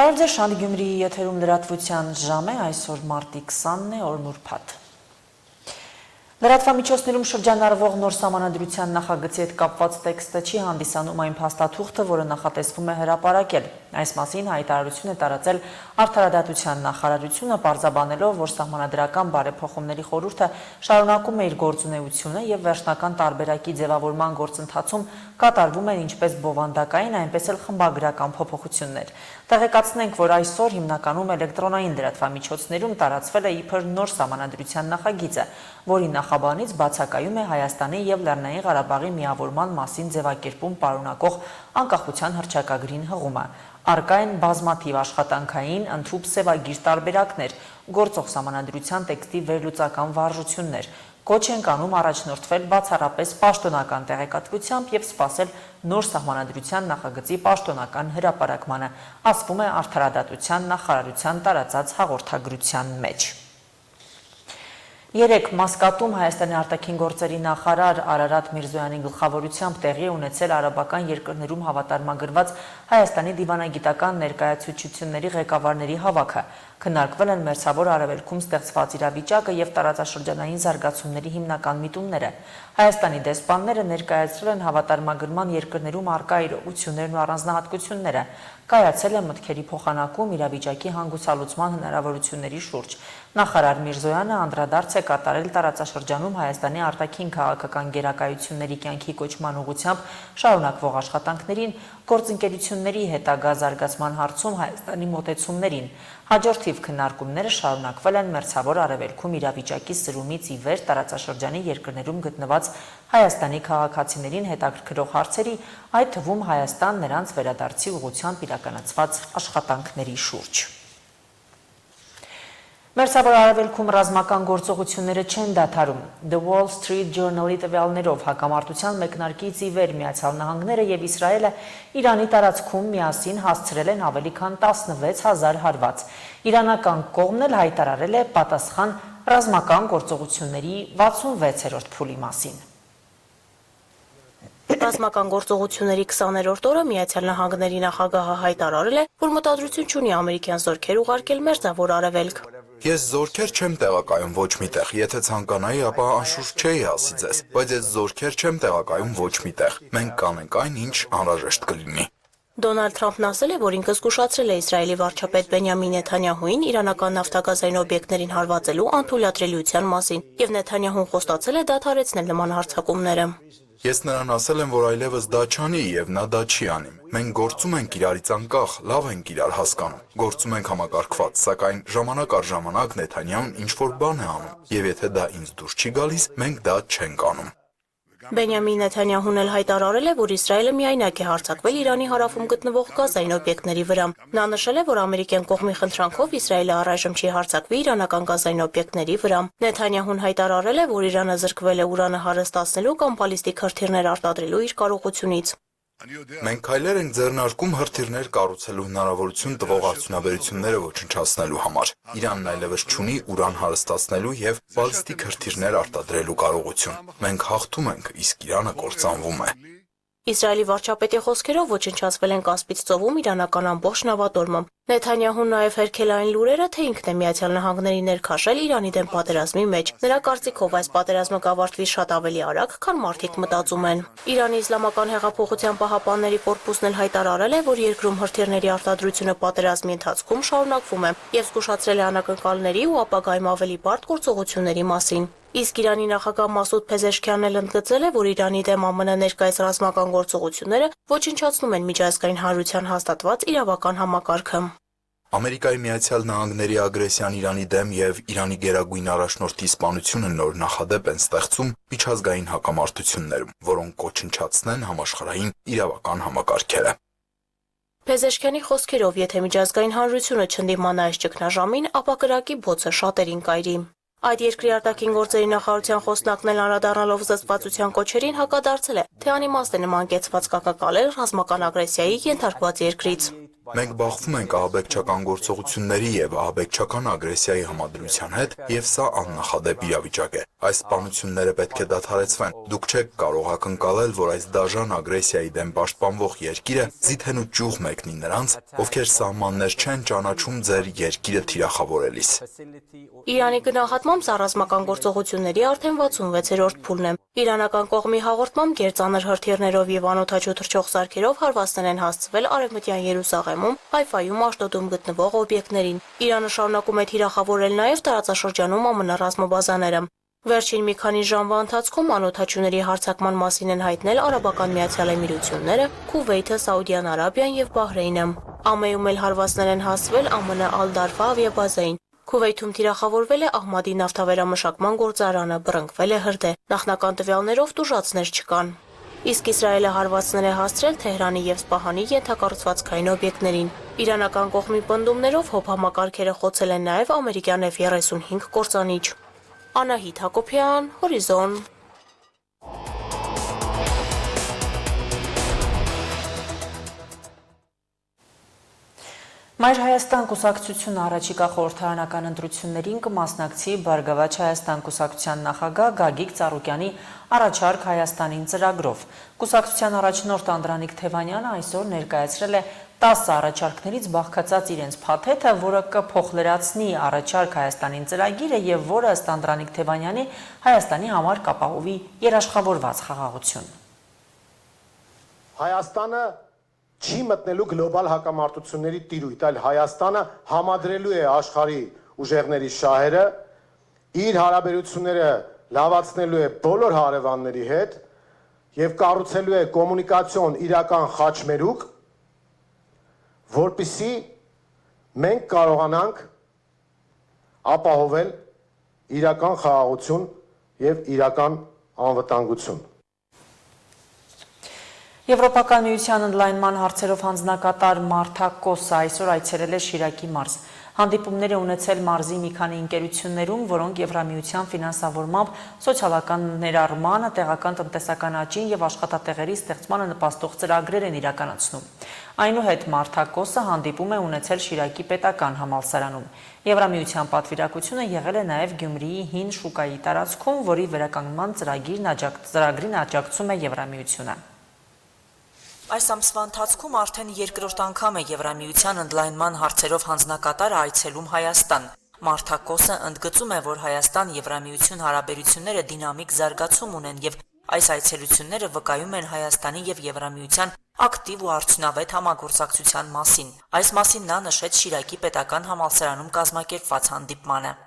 Բարև ձեզ, Շանթ Գյումրիի եթերում լրատվության ժամ է, այսօր մարտի 20-ն է, օր ուրբաթ։ Լրատվամիջոցներում շրջանառվող նոր սահմանադրության նախագծի հետ կապված տեքստը չի հանդիսանում այն փաստաթուղթը, որը նախատեսվում է հրապարակել։ Այս մասին հայտարարություն է տարածել Արդարադատության նախարարությունը, պարզաբանելով, որ սահմանադրական բարեփոխումների խորհուրդը շարունակում է իր գործունեությունը եւ վերջնական տարբերակի ձևավորման գործընթացում կատարվում են ինչպես բովանդակային, այնպես էլ խմբագրական փոփոխություններ։ Տեղեկացնենք, որ այսօր հիմնականում էլեկտրոնային լրատվամիջոցներում տարածվել է իբր նոր սահմանադրության նախագիծը, որի նախաբանից բացակայում է Հայաստանի եւ Լեռնային Ղարաբաղի միավորման մասին ձևակերպում պարունակող անկախության հռչակագրին հղումը։ Առկա են բազմաթիվ աշխատանքային, ընդհուպ սևագիր տարբերակներ, գործող սահմանադրության տեքստի վերլուծական վարժություններ։ Կոչ ենք անում առաջնորդվել բացառապես պաշտոնական տեղեկատվությամբ եւ սպասել նոր սահմանադրության նախագծի պաշտոնական հրապարակմանը, ասվում է Արդարադատության նախարարության տարածած հաղորդագրության մեջ։ Երեկ Մասկատում Հայաստանի արտաքին գործերի նախարար Արարատ Միրզոյանի գլխավորությամբ տեղի է ունեցել արաբական երկրներում հավատարմագրված Հայաստանի դիվանագիտական ներկայացուցչությունների ղեկավարների հավաքը։ Քննարկվել են Մերձավոր Արևելքում ստեղծված իրավիճակը եւ տարածաշրջանային զարգացումների հիմնական միտումները։ Հայաստանի դեսպանները ներկայացրել են հավատարմագրման երկրներում առկա իրողություններն ու առանձնահատկությունները։ Կայացել է մտքերի փոխանակում իրավիճակի հանգուցալուծման հնարավորությունների շուրջ։ Նախարար Միրզոյանը անդրադարձ է կատարել տարածաշրջանում Հայաստանի արտաքին քաղաքական գերակայությունների կյանքի կոչման ուղղությամբ շարունակվող աշխատանքներին, գործընկերությունների հետագա զարգացման հարցում Հայաստանի մոտեցումներին։ Հաջորդիվ քննարկումները շարունակվել են Մերձավոր Արևելքում իրավիճակի սրումից ի վեր տարածաշրջանի երկրներում գտնված Հայաստանի քաղաքացիներին հետաքրքրող հարցերի, այդ թվում Հայաստան նրանց վերադարձի ուղղությամբ իրականացված աշխատանքների շուրջ։ Մերձավոր Արևելքում ռազմական գործողությունները չեն դադարում։ The Wall Street Journal-ի տվյալներով հակամարտության մեկնարկից ի վեր Միացյալ Նահանգները եւ Իսրայելը Իրանի տարածքում միասին հասցրել են ավելի քան 16,000 հարված։ Իրանական կողմն էլ հայտարարել է պատասխան ռազմական գործողությունների 66-րդ փուլի մասին։ Ռազմական գործողությունների 20-րդ օրը Միացյալ Նահանգների նախագահը հայտարարել է, որ մտադրություն չունի ամերիկյան զորքեր ուղարկել Մերձավոր Արևելք։ Ես զորքեր չեմ տեղակայում ոչ միտեղ, եթե ցանկանայի, ապա անշուշտ չէի ասի ձեզ, բայց ես զորքեր չեմ տեղակայում ոչ միտեղ։ Մենք կանենք այն, ինչ անհրաժեշտ կլինի։ Դոնալդ Թրամփն ասել է, որ ինքը զգուշացրել է Իսրայելի վարչապետ Բենյամին Նեթանյահուին իրանական նավթագազային օբյեկտներին հարվածելու անթույլատրելիության մասին, եւ Նեթանյահուն խոստացել է դադարեցնել նման հարձակումները։ Ես նրան ասել եմ, որ այլևս դա չանի եւ նա դա չի անի։ Մենք գործում ենք իրարից անկախ, լավ ենք իրար հասկանում։ Գործում ենք համակարգված, սակայն ժամանակ առ ժամանակ Նեթանյահուն ինչ-որ բան է անում, եւ եթե դա ինձ դուր չի գալիս, մենք դա չենք անում։ Բենյամին Նեթանյահուն էլ հայտարարել է, որ Իսրայելը միայնակ է հարձակվել Իրանի հարավում գտնվող գազային օբյեկտների վրա։ Նա նշել է, որ ամերիկյան կողմի խնդրանքով Իսրայելը առայժմ չի հարձակվի իրանական գազային օբյեկտների վրա։ Նեթանյահուն հայտարարել է, որ Իրանը զրկվել է ուրանը հարստացնելու կամ բալիստիկ հրթիռներ արտադրելու իր կարողությունից։ Մենք քայլեր ենք ձեռնարկում հրթիռներ կառուցելու հնարավորություն տվող արդյունաբերությունները ոչնչացնելու համար։ Իրանն այլևս չունի ուրան հարստացնելու եւ բալիստիկ հրթիռներ արտադրելու կարողություն։ Մենք հաղթում ենք, իսկ Իրանը կործանվում է։ Իսրայելի վարչապետի խոսքերով ոչնչացվել են Կասպից ծովում իրանական ամբողջ նավատորմը։ Նեթանյահուն նաև հերքել այն լուրերը, թե ինքն է Միացյալ Նահանգների ներքաշել Իրանի դեմ պատերազմի մեջ։ Նրա կարծիքով այս պատերազմը կավարտվի շատ ավելի արագ, քան մարդիկ մտածում են։ Իրանի Իսլամական հեղափոխության պահապանների կորպուսն էլ հայտարարել է, որ երկրում հրթիռների արտադրությունը պատերազմի ընթացքում շարունակվում է եւ զգուշացրել է անակնկալների ու ապագայում ավելի բարդ գործողությունների մասին։ Իսկ Իրանի նախագահ Մասուդ Փեզեշքյանն էլ ընդգծել է, որ Իրանի դեմ ԱՄՆ ներկայիս ռազմական գործողությունները ոչնչացնում են միջազգային հանրության հաստատված իրավական համակարգը։ Ամերիկայի Միացյալ Նահանգների ագրեսիան Իրանի դեմ եւ Իրանի գերագույն առաջնորդի սպանությունը նոր նախադեպ են ստեղծում միջազգային հակամարտություններում, որոնք կոչնչացնեն համաշխարհային իրավական համակարգերը։ Փեզեշքյանի խոսքերով, եթե միջազգային հանրությունը չընդդիմանա այս ճգնաժամին, ապա կրակի բոցը շատերին կայրի։ Այդ երկրի արտաքին գործերի նախարարության խոսնակն էլ անդրադառնալով զսպվածության կոչերին հակադարձել է, թե անիմաստ է նման կեցված կակակալել ռազմական ագրեսիայի ենթարկված երկրից։ Մենք բախվում ենք ահաբեկչական գործողությունների եւ ահաբեկչական ագրեսիայի համադրության հետ, եւ սա աննախադեպ իրավիճակ է։ Այս սպանությունները պետք է դադարեցվեն։ Դուք չեք կարող ակնկալել, որ այս դաժան ագրեսիայի դեմ պաշտպանվող երկիրը զիթեն ու ճյուղ մեկնի նրանց, ովքեր սահմաններ չեն ճանաչում ձեր երկիրը թիրախավորելիս։ Իրանի գնահատմամբ սա ռազմական գործողությունների արդեն 66-րդ փուլն է։ Իրանական կողմի հաղորդմամբ գերծանր հրթիռներով եւ անօդաչու թռչող սարքերով հարվածներ են հասցվել Արևմտյան Երուսաղեմում, Հայֆայում, Աշդոդում գտնվող օբյեկտներին։ Իրանը շարունակում է թիրախավորել նաեւ տարածաշրջանում ԱՄՆ ռազմաբազաները։ Վերջին մի քանի ժամվա ընթացքում անօդաչուների հարձակման մասին են հայտնել Արաբական Միացյալ Էմիրությունները, Քուվեյթը, Սաուդյան Արաբիան եւ Բահրեյնը։ ԱՄԷ-ում էլ հարվածներ են հասցվել ԱՄՆ Ալ-Դարֆա ավիաբազային։ Քուվեյթում թիրախավորվել է Ահմադի նավթավերամշակման գործարանը, բռնկվել է հրդեհ։ Նախնական տվյալներով տուժածներ չկան։ Իսկ Իսրայելը հարվածներ է հասցրել Թեհրանի եւ Սպահանի ենթակառուցվածքային օբյեկտներին։ Իրանական կողմի պնդումներով հոբ համակարգերը խոցել են նաեւ ամերիկյան F-35 կործանիչ։ Անահիտ Հակոբյան, Հորիզոն։ Մայր Հայաստան կուսակցությունը առաջիկա խորհրդարանական ընտրություններին կմասնակցի Բարգավաճ Հայաստան կուսակցության նախագահ Գագիկ Ծառուկյանի առաջարկ Հայաստանին ծրագրով։ Կուսակցության առաջնորդ Անդրանիկ Թևանյանը այսօր ներկայացրել է 10 առաջարկներից բաղկացած իրենց փաթեթը, որը կփոխլրացնի առաջարկ Հայաստանին ծրագիրը եւ որը ըստ Անդրանիկ Թևանյանի Հայաստանի համար կապահովի երաշխավորված խաղաղություն։ Հայաստանը չի մտնելու գլոբալ հակամարտությունների տիրույթ, այլ Հայաստանը համադրելու է աշխարհի ուժեղների շահերը, իր հարաբերությունները լավացնելու է բոլոր հարևանների հետ եւ կառուցելու է կոմունիկացիոն իրական խաչմերուկ, որպեսզի մենք կարողանանք ապահովել իրական խաղաղություն եւ իրական անվտանգություն։ Եվրոպական միության ընդլայնման հարցերով հանձնակատար Մարթա Կոսը այսօր այցելել է Շիրակի մարզ։ Հանդիպումներ է ունեցել մարզի մի քանի ընկերություններում, որոնք Եվրամիության ֆինանսավորմամբ սոցիալական ներառմանը, տեղական տնտեսական աճին եւ աշխատատեղերի ստեղծմանը նպաստող ծրագրեր են իրականացնում։ Այնուհետ Մարթա Կոսը հանդիպում է ունեցել Շիրակի պետական համալսարանում։ Եվրամիության պատվիրակությունը եղել է նաեւ Գյումրիի հին շուկայի տարածքում, որի վերականգնման ծրագրին աջակցում է Եվրամիությունը։ Այս ամսվա ընթացքում արդեն երկրորդ անգամ է Եվրամիության ընդլայնման հարցերով հանձնակատարը այցելում Հայաստան։ Մարթա Կոսը ընդգծում է, որ Հայաստան-Եվրամիություն հարաբերությունները դինամիկ զարգացում ունեն եւ այս այցելությունները վկայում են Հայաստանի եւ Եվրամիության ակտիվ ու արդյունավետ համագործակցության մասին։ Այս մասին նա նշեց Շիրակի պետական համալսարանում կազմակերպված հանդիպմանը։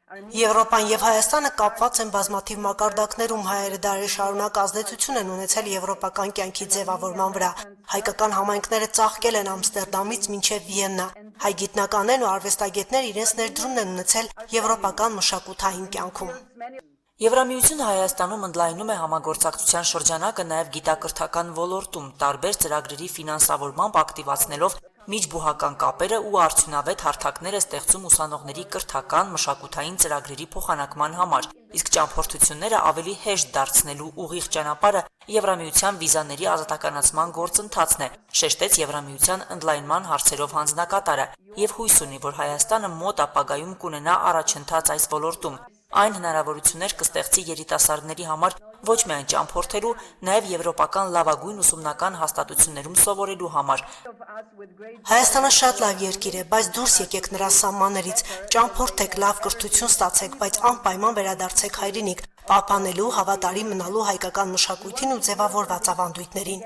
Եվրոպան եւ Հայաստանը կապված են բազմաթիվ մակարդակներում, հայերը դարեր շարունակ ազդեցություն են ունեցել եվրոպական կյանքի ձևավորման վրա։ Հայկական համայնքները ծաղկել են Ամստերդամից մինչև Վիեննա։ Հայ գիտնականներն ու արվեստագետներ իրենց ներդրումն են ունեցել եվրոպական մշակութային կյանքում։ Եվրամիությունը Հայաստանում ընդլայնում է համագործակցության շրջանակը նաև գիտակրթական ոլորտում, տարբեր ծրագրերի ֆինանսավորմամբ ակտիվացնելով միջբուհական կապերը ու արդյունավետ հարթակները ստեղծում ուսանողների կրթական, մշակութային ծրագրերի փոխանակման համար, իսկ ճամփորդությունները ավելի հեշտ դարձնելու ուղիղ ճանապարհը Եվրամիության վիզաների ազատականացման գործընթացն է, շեշտեց Եվրամիության ընդլայնման հարցերով հանձնակատարը եւ հույս ունի, որ Հայաստանը մոտ ապագայում կունենա առաջընթաց այս ոլորտում։ Այն հնարավորություններ կստեղծի երիտասարդների համար ոչ միայն ճամփորդելու, նաև եվրոպական լավագույն ուսումնական հաստատություններում սովորելու համար։ Հայաստանը շատ լավ երկիր է, բայց դուրս եկեք նրա սահմաններից, ճամփորդեք, լավ կրթություն ստացեք, բայց անպայման վերադարձեք հայրենիք, պահպանելու, հավատարիմ մնալու հայկական մշակույթին ու ձևավորված ավանդույթներին։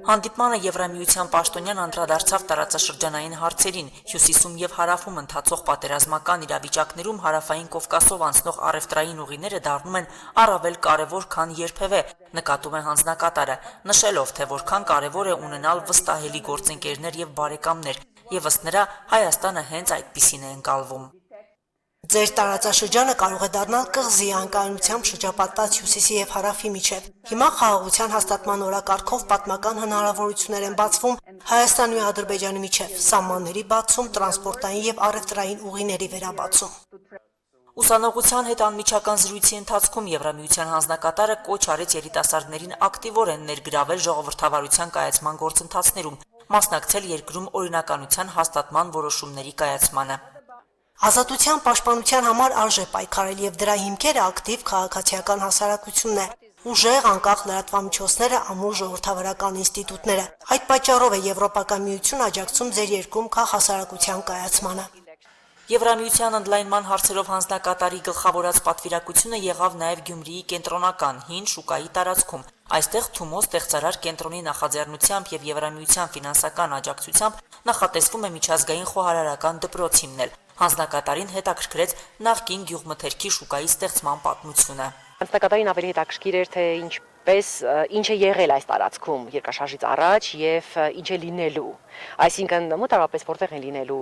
Հանդիպմանը Եվրամիության պաշտոնյան անդրադարձավ տարածաշրջանային հարցերին, հյուսիսում եւ հարավում ընթացող պատերազմական իրավիճակներում հարավային Կովկասով անցնող առևտրային ուղիները դառնում են առավել կարևոր, քան երբևէ, նկատում է հանձնակատարը, նշելով, թե որքան կարևոր է ունենալ վստահելի գործընկերներ եւ բարեկամներ, եւ ըստ նրա Հայաստանը հենց այդպիսին է ընկալվում։ Ձեր տարածաշրջանը կարող է դառնալ կղզի անկայունությամբ շրջապատված հյուսիսի եւ հարավի միջև։ Հիմա խաղաղության հաստատման օրակարգով պատմական հնարավորություններ են բացվում Հայաստանի ու Ադրբեջանի միջև, սահմանների բացում, տրանսպորտային եւ առևտրային ուղիների վերաբացում։ Ուսանողության հետ անմիջական զրույցի ընթացքում Եվրամիության հանձնակատարը կոչ արեց երիտասարդներին ակտիվորեն ներգրավել ժողովրդավարության կայացման գործընթացներում, մասնակցել երկրում օրինականության հաստատման որոշումների կայացմանը։ Ազատության պաշտպանության համար արժե պայքարել եւ դրա հիմքերը ակտիվ քաղաքացիական հասարակությունն է, ուժեղ անկախ լրատվամիջոցները, ամուր ժողովրդավարական ինստիտուտները։ Այդ պատճառով է Եվրոպական միությունը աջակցում ձեր երկրում քաղաքասարակության կայացմանը։ Եվրամիության ընդլայնման հարցերով հանձնակատարի գլխավորած պատվիրակությունը եղավ նաև Գյումրիի կենտրոնական հին շուկայի տարածքում։ Այստեղ Թումո ստեղծարար կենտրոնի նախաձեռնությամբ եւ Եվրամիության ֆինանսական աջակցությամբ նախատեսվում է միջազգային խոհարարական դպրոց հիմնել։ Հանձնակատարին հետաքրքրեց նախկին գյուղմթերքի շուկայի ստեղծման պատմությունը։ Հանձնակատարին ավելի հետաքրքիր էր, թե ինչ է եղել այս տարածքում երկրաշարժից առաջ եւ ինչ է լինելու։ Այսինքն մոտավորապես որտեղ են լինելու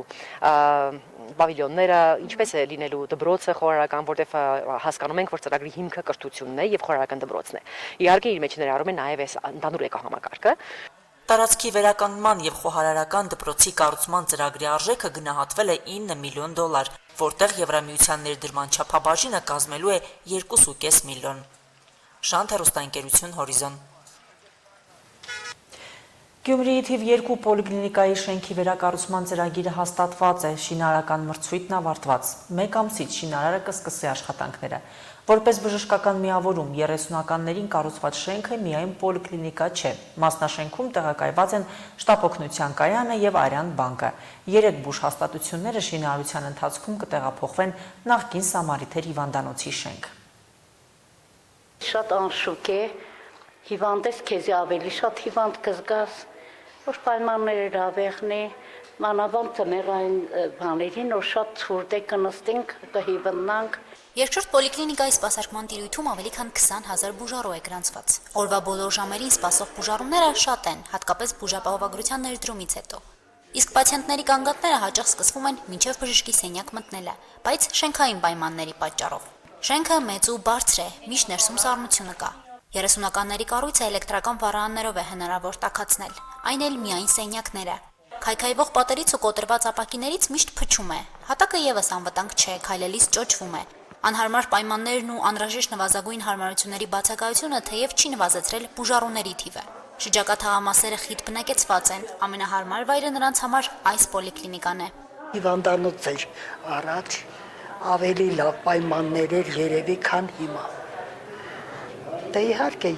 պավիլյոնները, ինչպես է լինելու դպրոցը խորհրդական, որտեղ հասկանում ենք, որ ծրագրի հիմքը կրթությունն է եւ խորհրդական դպրոցն է։ Իհարկե իր մեջ ներառում է նաեւ այս ընդհանուր էկոհամակարգը։ Տարածքի վերականգնման եւ խոհարարական դպրոցի կառուցման ծրագրի արժեքը գնահատվել է $9 միլիոն, որտեղ Եվրամիության ներդրման չափաբաժինը կազմելու է 2.5 միլիոն։ Շանթ հեռուստաընկերություն Հորիզոն։ Գյումրիի թիվ 2 պոլիկլինիկայի շենքի վերակառուցման ծրագիրը հաստատված է, շինարարական մրցույթն ավարտված։ 1 ամսից շինարարը կսկսի աշխատանքները։ Որպես բժշկական միավորում 30-ականներին կառուցված շենքը միայն պոլիկլինիկա չէ։ Մասնաշենքում տեղակայված են շտապօգնության կայանը եւ Արյան բանկը։ 3 բուժ հաստատությունները շինարարության ընթացքում կտեղափոխվեն նախկին Սամարիթեր հիվանդանոցի շենք։ Շատ անշուք է, հիվանդես քեզի ավելի շատ հիվանդ կզգաս, որ պայմանները լավեղն է, մանավանդ ծմերային բաներին, որ շատ ցուրտ է կնստենք, կհիվնանք։ Երկրորդ պոլիկլինիկայի սպասարկման տիրույթում ավելի քան 20,000 բուժարու է գրանցված։ Օրվա բոլոր ժամերին սպասող բուժարուները շատ են, հատկապես բուժապահովագրության ներդրումից հետո։ Իսկ պացիենտների կանգատները հաճախ սկսվում են մինչև բժշկի սենյակ մտնելը, բայց շենքային պայմանների պատճառով։ Շենքը մեծ ու բարձր է, միշտ ներսում սառնությունը կա։ 30-ականների կառույցը էլեկտրական վառարաններով է հնարավոր տաքացնել, այն էլ միայն սենյակները։ Քայքայվող պատերից ու կոտրված ապակիներից միշտ փչում է։ Հատակը եւս անվտանգ չէ, քայլելիս ճոճվում է։ Անհարմար պայմաններն ու անհրաժեշտ նվազագույն հարմարությունների բացակայությունը թեև չի նվազեցրել բուժարուների թիվը։ Շրջակա թաղամասերը խիտ բնակեցված են, ամենահարմար վայրը նրանց համար այս պոլիկլինիկան է։ Հիվանդանոց էր առաջ, ավելի լավ պայմաններ էր երևի, քան հիմա։ Դե իհարկե,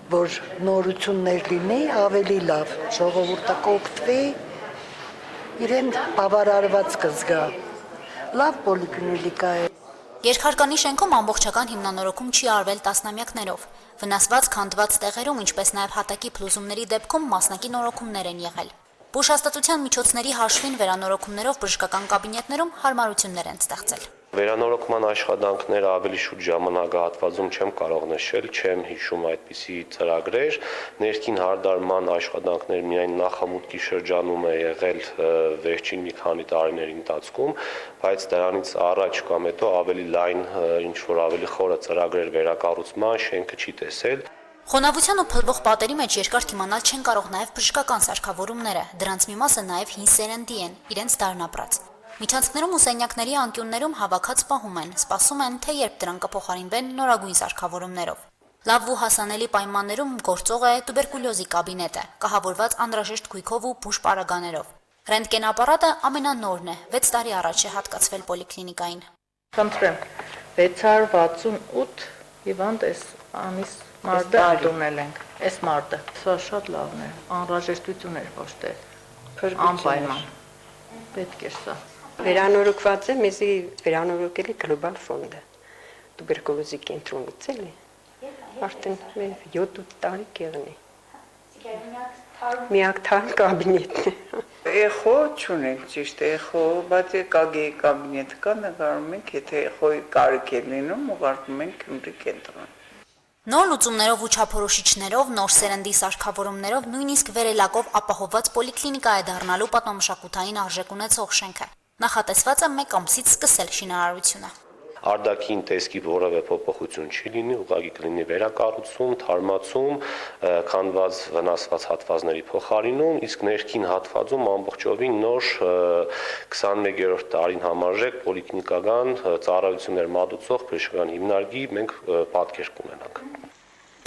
որ նորություններ լինի, ավելի լավ, ժողովուրդը կօգտվի, իրեն բավարարված կզգա։ Լավ պոլիկլինիկա է։ Երկհարկանի շենքում ամբողջական հիմնանորոգում չի արվել տասնամյակներով։ Վնասված, քանդված տեղերում, ինչպես նաև հատակի փլուզումների դեպքում մասնակի նորոգումներ են եղել։ Բուժհաստատության միջոցների հաշվին վերանորոգումներով բժշկական կաբինետներում հարմարություններ են ստեղծել։ Վերանորոգման աշխատանքները ավելի շուտ ժամանակահատվածում չեմ կարող նշել, չեմ հիշում այդպիսի ծրագրեր։ Ներքին հարդարման աշխատանքներ միայն նախամուտքի շրջանում է եղել վերջին մի քանի տարիների ընթացքում, բայց դրանից առաջ կամ հետո ավելի լայն, ինչ-որ ավելի խորը ծրագրեր վերակառուցման շենքը չի տեսել։ Խոնավության ու փլվող պատերի մեջ երկար իմանալ չեն կարող նաև բժշկական սարքավորումները, դրանց մի մասը նաև հին սերնդի են, իրենց դարնապրած։ Միջանցքներում ու սենյակների անկյուններում հավաքած պահում են, սպասում են, թե երբ դրանք կփոխարինվեն նորագույն սարքավորումներով։ Լավ ու հասանելի պայմաններում գործող է տուբերկուլյոզի կաբինետը, կահավորված անհրաժեշտ գույքով ու բուժ պարագաներով։ Ռենտգեն ապարատը ամենանորն է, 6 տարի առաջ է հատկացվել պոլիկլինիկային։ Խնդրեմ, 668 հիվանդ էս ամիս մարդը ընդունել ենք, էս մարդը։ Սա շատ լավն է, անհրաժեշտություն էր ոչ թե անպայման։ Պետք է սա։ Վերանորոգված է, մեզի վերանորոգել է գլոբալ ֆոնդը, տուբերկուլոզի կենտրոնից էլի, արդեն 7 տարի կեղնի, միակ թարմ կաբինետն է։ Էխո չունենք ճիշտ, էխո, բայց կագեի կաբինետ կա, նկարում ենք, եթե էխոյի կարիք է լինում, ուղարկում ենք Գյումրի կենտրոն։ Նոր լուծումներով ու չափորոշիչներով, նոր սերնդի սարքավորումներով, նույնիսկ վերելակով ապահովված պոլիկլինիկա է դառնալու պատմամշակութային արժեք ունեցող շենքը։ Նախատեսված է 1 ամսից սկսել շինարարությունը։ Արտաքին տեսքի որևէ փոփոխություն չի լինի, ուղղակի կլինի վերակառուցում, թարմացում, քանդված վնասված հատվածների փոխարինում, իսկ ներքին հատվածում ամբողջովին նոր 21-րդ տարին համարժեք պոլիկլինիկական ծառայություններ մատուցող բժշկական հիմնարկի մենք պատկեր կունենանք։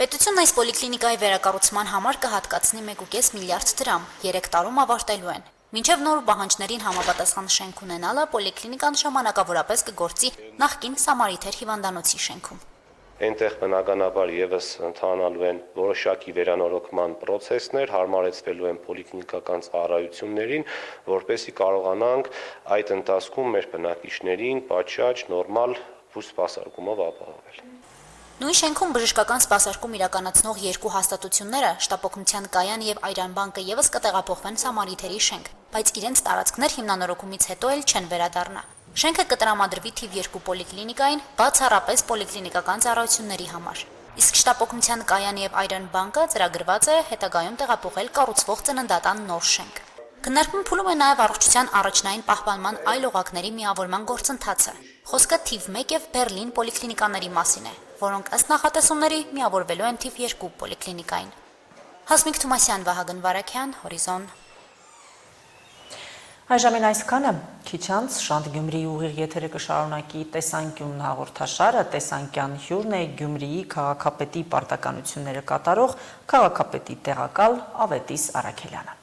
Պետությունն այս պոլիկլինիկայի վերակառուցման համար կհատկացնի 1.5 միլիարդ դրամ, 3 տարում ավարտելու են։ Մինչև նոր պահանջներին համապատասխան շենք ունենալը պոլիկլինիկան ժամանակավորապես կգործի նախկին Սամարիթեր հիվանդանոցի շենքում։ Այնտեղ բնականաբար եւս ընթանալու են որոշակի վերանորոգման process-ներ, հարմարեցվելու են պոլիկլինիկական ծառայություններին, որպեսզի կարողանանք այդ ընթացքում մեր բնակիչներին պատշաճ նորմալ բուժ-սպասարկումով ապահովել։ Նույն շենքում բժշկական սպասարկում իրականացնող երկու հաստատությունները, Շտապօգնության կայան եւ Այրան բանկը եւս կտեղափոխվեն Սամարիթերի շենք, բայց իրենց տարածքներ հիմնանորոգումից հետո էլ չեն վերադառնա։ Շենքը կտրամադրվի թիվ 2 պոլիկլինիկային, բացառապես պոլիկլինիկական ծառայությունների համար։ Իսկ Շտապօգնության կայան եւ Այրան բանկը ծրագրված է հետագայում տեղափոխել կառուցվող ծննդատան նոր շենք։ Քննարկում փուլում է նաև առողջության առաջնային պահպանման այլ օղակների միավորման գործընթացը։ Խոսքը թիվ 1 եւ Բերլին պոլիկլինիկաների մասին է, որոնք ըստ նախատեսումների միավորվելու են թիվ 2 պոլիկլինիկային։ Հասմիկ Թումասյան, Վահագն Վարակյան, Հորիզոն։ Այժմեն այսքանը, քիչ անց Շանթ Գյումրիի ուղիղ եթերը կշարունակի տեսանկյունն հաղորդաշարը, տեսանկյան հյուրն է Գյումրիի քաղաքապետի պարտականությունները կատարող քաղաքապետի տեղակալ Ավետիս Արաքելյանը։